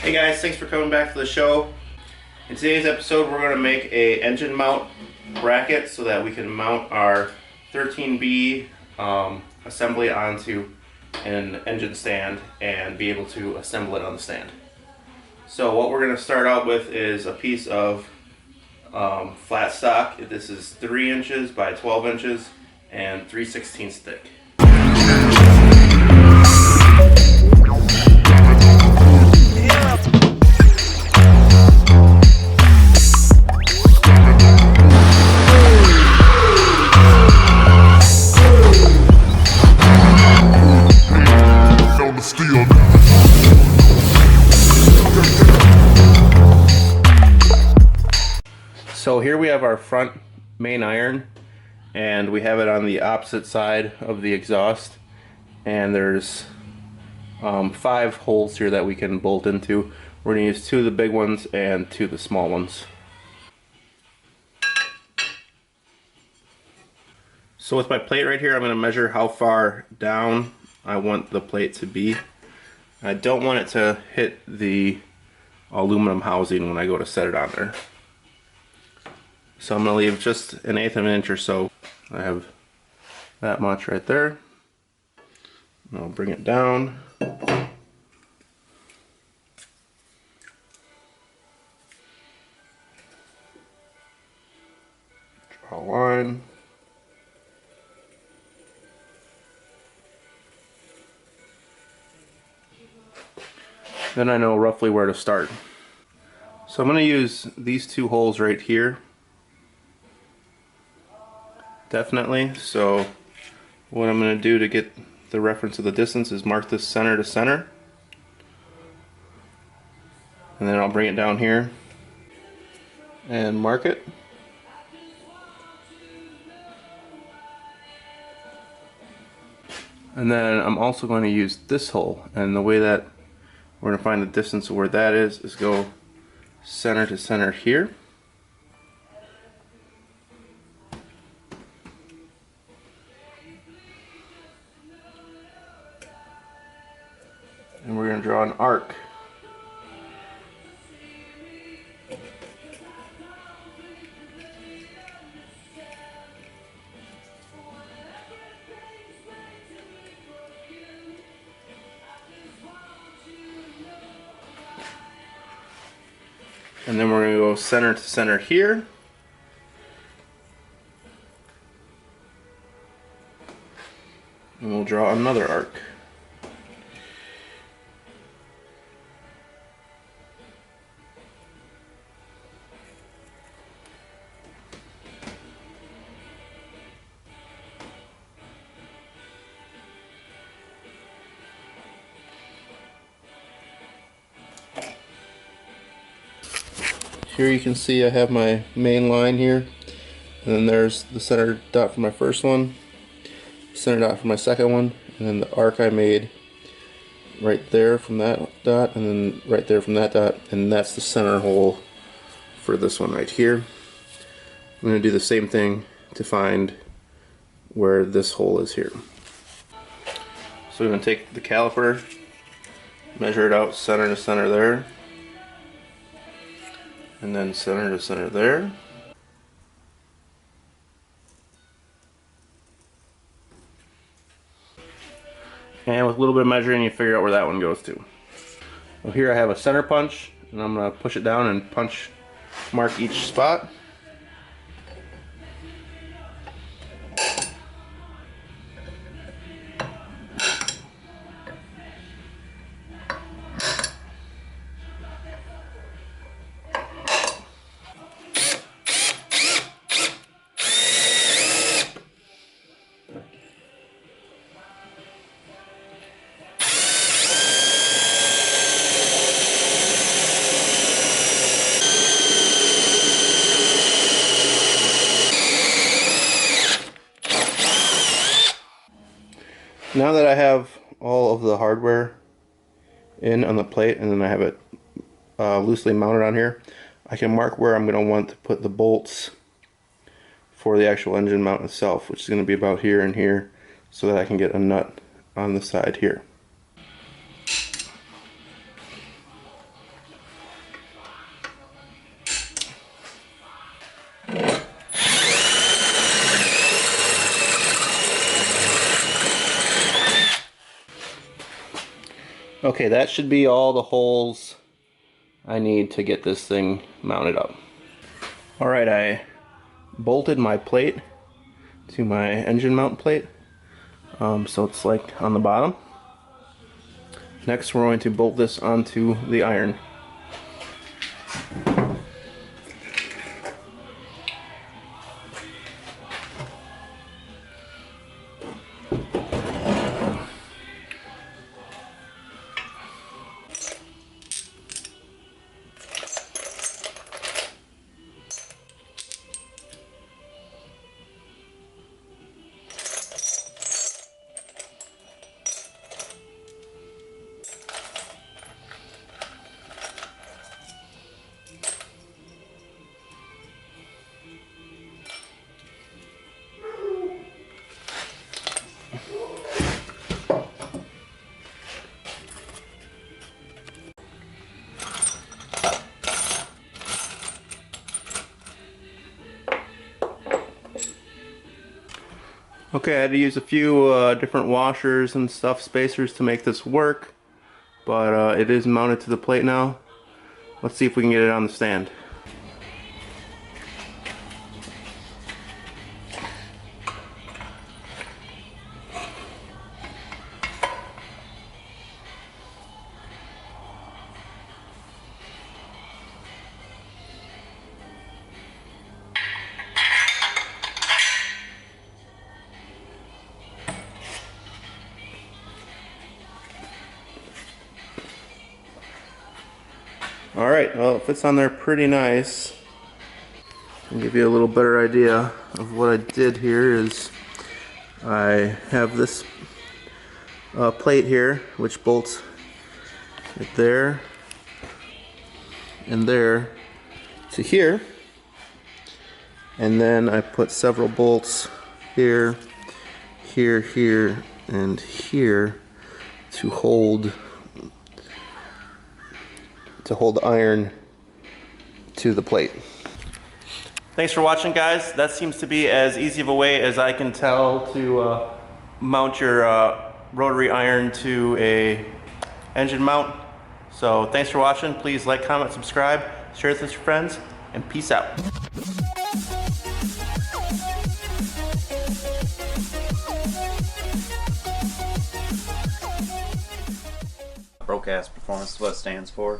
Hey guys, thanks for coming back to the show. In today's episode we're going to make a engine mount bracket so that we can mount our 13B assembly onto an engine stand and be able to assemble it on the stand. So what we're going to start out with is a piece of flat stock. This is 3 inches by 12 inches and 3/16 thick. So here we have our front main iron, and we have it on the opposite side of the exhaust, and there's 5 holes here that we can bolt into. We're going to use 2 of the big ones and 2 of the small ones. So with my plate right here, I'm going to measure how far down I want the plate to be. I don't want it to hit the aluminum housing when I go to set it on there. So I'm going to leave just 1/8 of an inch or so. I have that much right there. And I'll bring it down. Draw a line. Then I know roughly where to start. So I'm going to use these 2 holes right here. Definitely. So what I'm going to do to get the reference of the distance is mark this center to center, and then I'll bring it down here and mark it. And then I'm also going to use this hole, and the way that we're going to find the distance of where that is go center to center here. And we're going to draw an arc. And then we're going to go center to center here. And we'll draw another arc. Here you can see I have my main line here, and then there's the center dot for my first one, center dot for my second one, and then the arc I made right there from that dot, and then right there from that dot, and that's the center hole for this one right here. I'm going to do the same thing to find where this hole is here. So we're going to take the caliper, measure it out center to center there, and then center to center there. And with a little bit of measuring, you figure out where that one goes to. Well, here I have a center punch, and I'm going to push it down and punch mark each spot. Now that I have all of the hardware in on the plate, and then I have it loosely mounted on here, I can mark where I'm going to want to put the bolts for the actual engine mount itself, which is going to be about here and here, so that I can get a nut on the side here. Okay, that should be all the holes I need to get this thing mounted up. Alright, I bolted my plate to my engine mount plate, so it's like on the bottom. Next we're going to bolt this onto the iron. Okay, I had to use a few different washers and stuff, spacers to make this work, but it is mounted to the plate now. Let's see if we can get it on the stand. Alright, well, it fits on there pretty nice. I'll give you a little better idea of what I did here is I have this plate here which bolts right there and there to here, and then I put several bolts here, here, here, and here to hold the iron to the plate. Thanks for watching, guys. That seems to be as easy of a way as I can tell to mount your rotary iron to a engine mount. So thanks for watching. Please like, comment, subscribe, share this with your friends, and peace out. Broadcast performance is what it stands for.